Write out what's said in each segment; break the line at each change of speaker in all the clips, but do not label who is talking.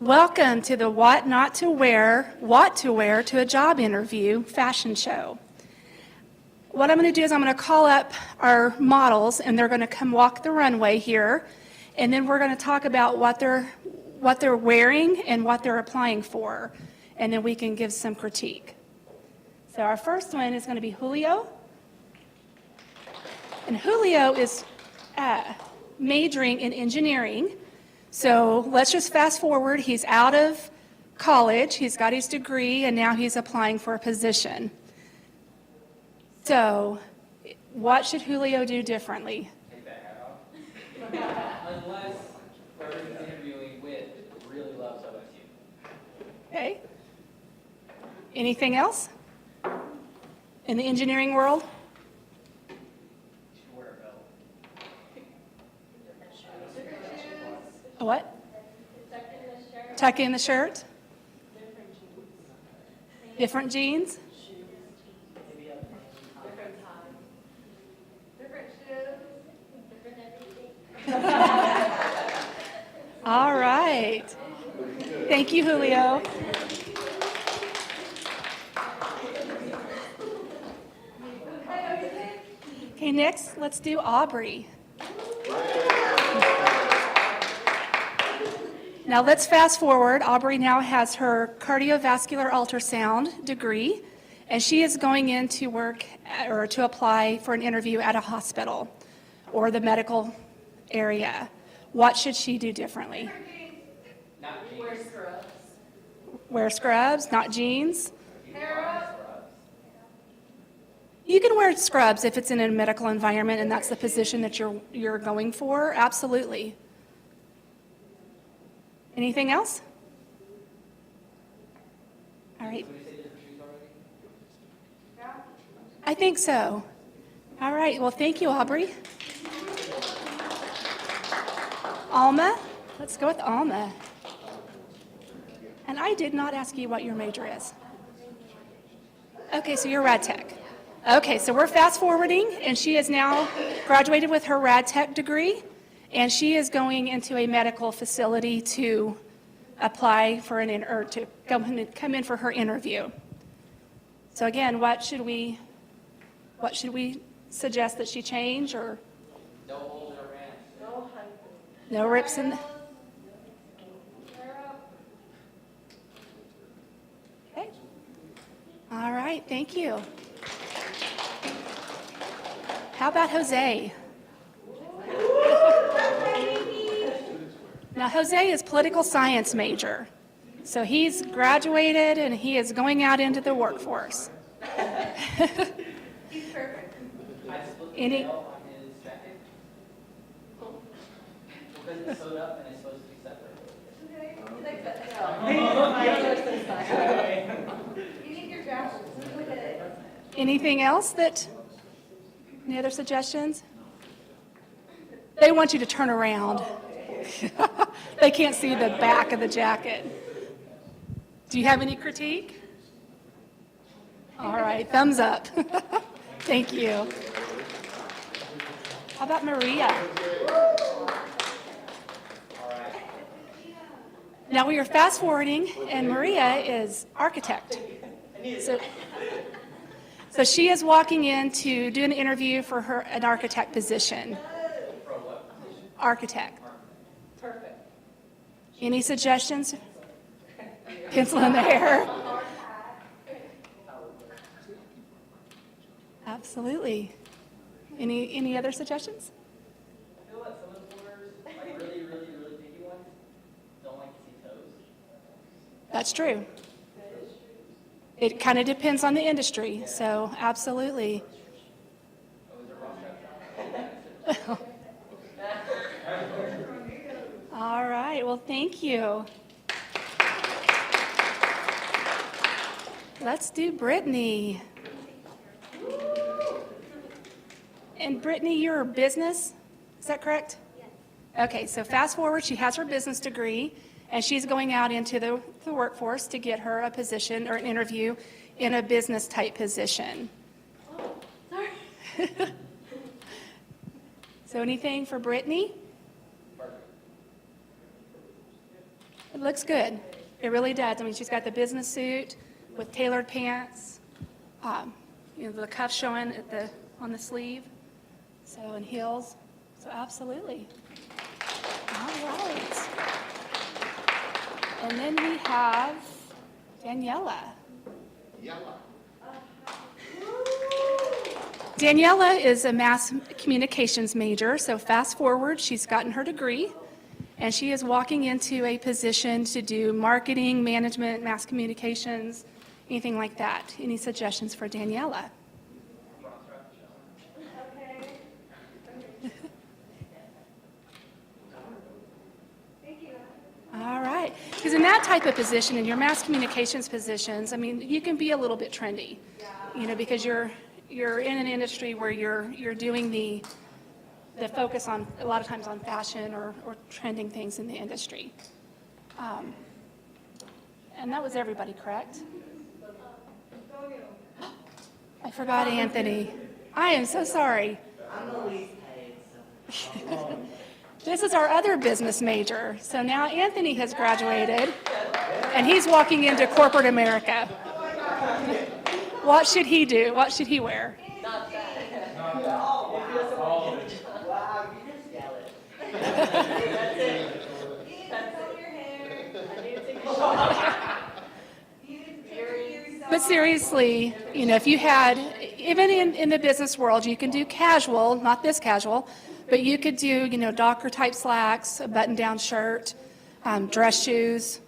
Welcome to the What Not to Wear, What to Wear to a Job Interview fashion show. What I'm going to do is I'm going to call up our models, and they're going to come walk the runway here, and then we're going to talk about what they're wearing and what they're applying for, and then we can give some critique. So our first one is going to be Julio, and Julio is majoring in engineering. So let's just fast forward. He's out of college, he's got his degree, and now he's applying for a position. So what should Julio do differently?
Take that hat off. Unless the person he's interviewing with really loves OSU.
Okay. Anything else in the engineering world?
You should wear a belt.
A what? Tuck in the shirt. Different jeans. All right. Thank you, Julio. Okay, next, let's do Aubry. Now let's fast forward. Aubry now has her cardiovascular ultrasound degree, and she is going in to work or to apply for an interview at a hospital or the medical area. What should she do differently?
Not jeans.
Wear scrubs.
Wear scrubs, not jeans. You can wear scrubs if it's in a medical environment and that's the position that you're going for. Absolutely. Anything else? All right.
Did we say different shoes already?
I think so. All right. Well, thank you, Aubry. Alma. Let's go with Alma. And I did not ask you what your major is. Okay, so you're rad tech. Okay, so we're fast forwarding, and she is now graduated with her rad tech degree, and she is going into a medical facility to apply for or to come in for her interview. So again, what should we suggest that she change, or
No holes in her pants.
No hype.
no rips in? Okay. All right, thank you. How about Jose? Now, Jose is political science major. So he's graduated and he is going out into the workforce.
He's perfect.
I split the
Any-
tail on his jacket. Because it's sewed up and it's supposed to be separate.
You like that? You need your glasses. Look at it.
Anything else any other suggestions? They want you to turn around. They can't see the back of the jacket. Do you have any critique? All right, thumbs up. Thank you. How about Maria? Now we are fast forwarding, and Maria is architect. So she is walking in to do an interview for an architect position. Architect.
Perfect.
Any suggestions? Pencil in the hair? Absolutely. Any other suggestions?
I feel like some employers, like really, really, really picky ones, don't like to see toes.
That's true. It kind of depends on the industry, so absolutely.
Oh, is it wrong?
All right, well, thank you. Let's do Britney. And Britney, you're a business, is that correct? Yes. Okay, so fast forward, she has her business degree, and she's going out into the workforce to get her a position or an interview in a business type position.
Oh, sorry.
So anything for Britney?
Perfect.
It looks good. It really does. I mean, she's got the business suit with tailored pants, the cuff showing on the sleeve, so, and heels. So absolutely. All right. And then we have Daniela. Daniela is a mass communications major, so fast forward, she's gotten her degree, and she is walking into a position to do marketing, management, mass communications, anything like that. Any suggestions for Daniela?
Okay. Thank you.
All right, because in that type of position, in your mass communications positions, I mean, you can be a little bit trendy, because you're in an industry where you're doing the focus on, a lot of times on fashion or trending things in the industry. And that was everybody, correct? I forgot Anthony. I am so sorry.
I'm the least paid, so.
This is our other business major. So now Anthony has graduated, and he's walking into corporate America. What should he do? What should he wear?
Wow, you just yell it. That's it.
You need to comb your hair.
I need to take a shower.
You need to take care of yourself.
But seriously, if you had, even in the business world, you can do casual, not this casual, but you could do, Docker type slacks, a button down shirt, dress shoes,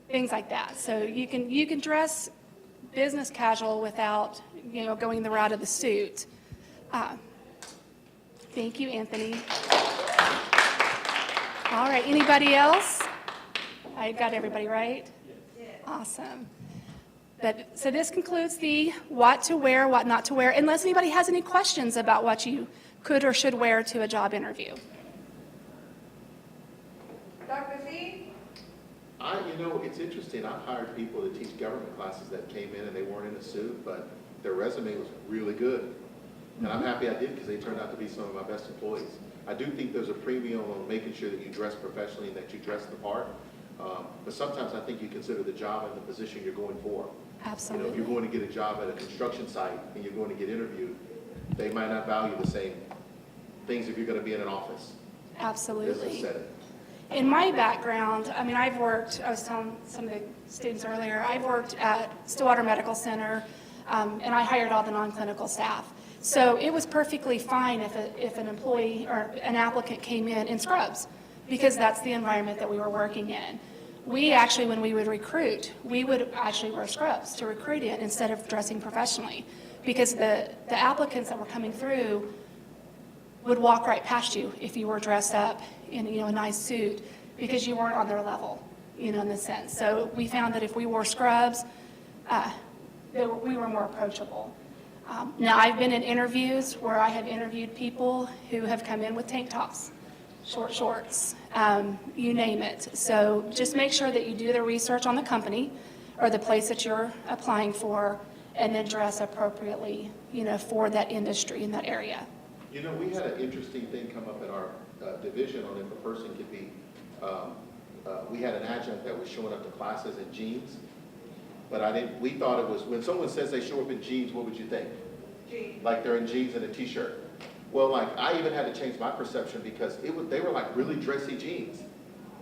things like that. So you can dress business casual without, going the route of the suit. Thank you, Anthony. All right, anybody else? I got everybody right? Awesome. So this concludes the what to wear, what not to wear, unless anybody has any questions about what you could or should wear to a job interview.
Dr. Z?
It's interesting. I've hired people to teach government classes that came in and they weren't in a suit, but their resume was really good. And I'm happy I did because they turned out to be some of my best employees. I do think there's a premium on making sure that you dress professionally and that you dress the part. But sometimes I think you consider the job and the position you're going for.
Absolutely.
If you're going to get a job at a construction site and you're going to get interviewed, they might not value the same things if you're going to be in an office.
Absolutely.
Business setting.
In my background, I was telling some of the students earlier, I've worked at Stillwater Medical Center, and I hired all the non-clinical staff. So it was perfectly fine if an employee or an applicant came in scrubs, because that's the environment that we were working in. We actually, when we would recruit, we would actually wear scrubs to recruit in instead of dressing professionally, because the applicants that were coming through would walk right past you if you were dressed up in a nice suit, because you weren't on their level, in a sense. So we found that if we wore scrubs, we were more approachable. Now, I've been in interviews where I have interviewed people who have come in with tank tops, short shorts, you name it. So just make sure that you do the research on the company or the place that you're applying for, and then dress appropriately, for that industry in that area.
We had an interesting thing come up in our division on if a person could be, we had an adjunct that was showing up to classes in jeans, but we thought it was, when someone says they show up in jeans, what would you think?
Jeans.
Like they're in jeans and a t-shirt. Well, I even had to change my perception because they were like really dressy jeans,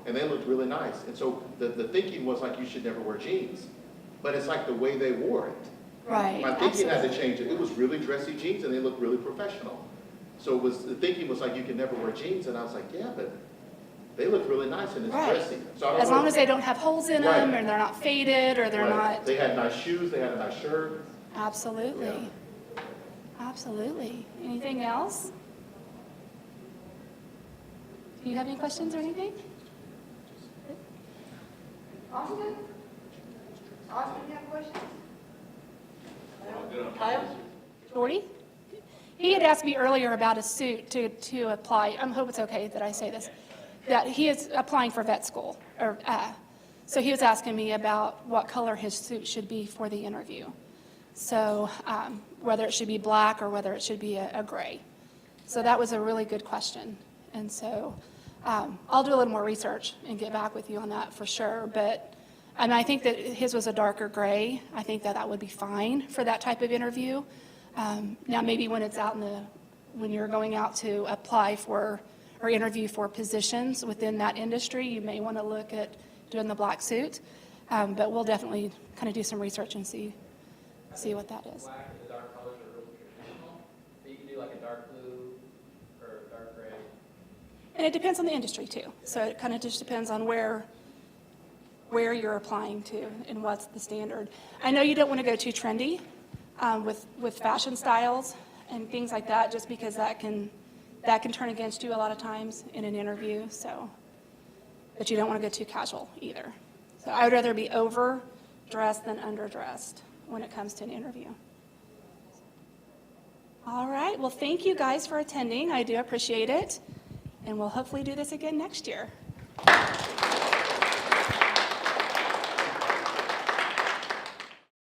and they looked really nice. And so the thinking was like you should never wear jeans, but it's like the way they wore it.
Right.
My thinking had to change it. It was really dressy jeans and they looked really professional. So the thinking was like you can never wear jeans, and I was like, yeah, but they look really nice and it's
Right.
dressy. So I don't
As
know.
long as they don't have holes in
Right.
them, and they're not faded, or they're
Right.
not.
They had nice shoes. They had a nice shirt.
Absolutely.
Yeah.
Absolutely. Anything else? Do you have any questions or anything?
Austin? Austin, you have questions?
Kyle?
Jordy? He had asked me earlier about a suit to apply. I hope it's okay that I say this. That he is applying for vet school. So he was asking me about what color his suit should be for the interview. So whether it should be black or whether it should be a gray. So that was a really good question. And so I'll do a little more research and get back with you on that for sure, but I think that his was a darker gray. I think that that would be fine for that type of interview. Now, maybe when it's out when you're going out to apply for or interview for positions within that industry, you may want to look at doing the black suit, but we'll definitely kind of do some research and see what that is.
Black and the dark colors are really traditional, but you can do like a dark blue or a dark gray.
And it depends on the industry too. So it kind of just depends on where you're applying to and what's the standard. I know you don't want to go too trendy with fashion styles and things like that, just because that can turn against you a lot of times in an interview. So, but you don't want to go too casual either. So I would rather be overdressed than underdressed when it comes to an interview. All right. Well, thank you guys for attending. I do appreciate it. And we'll hopefully do this again next year.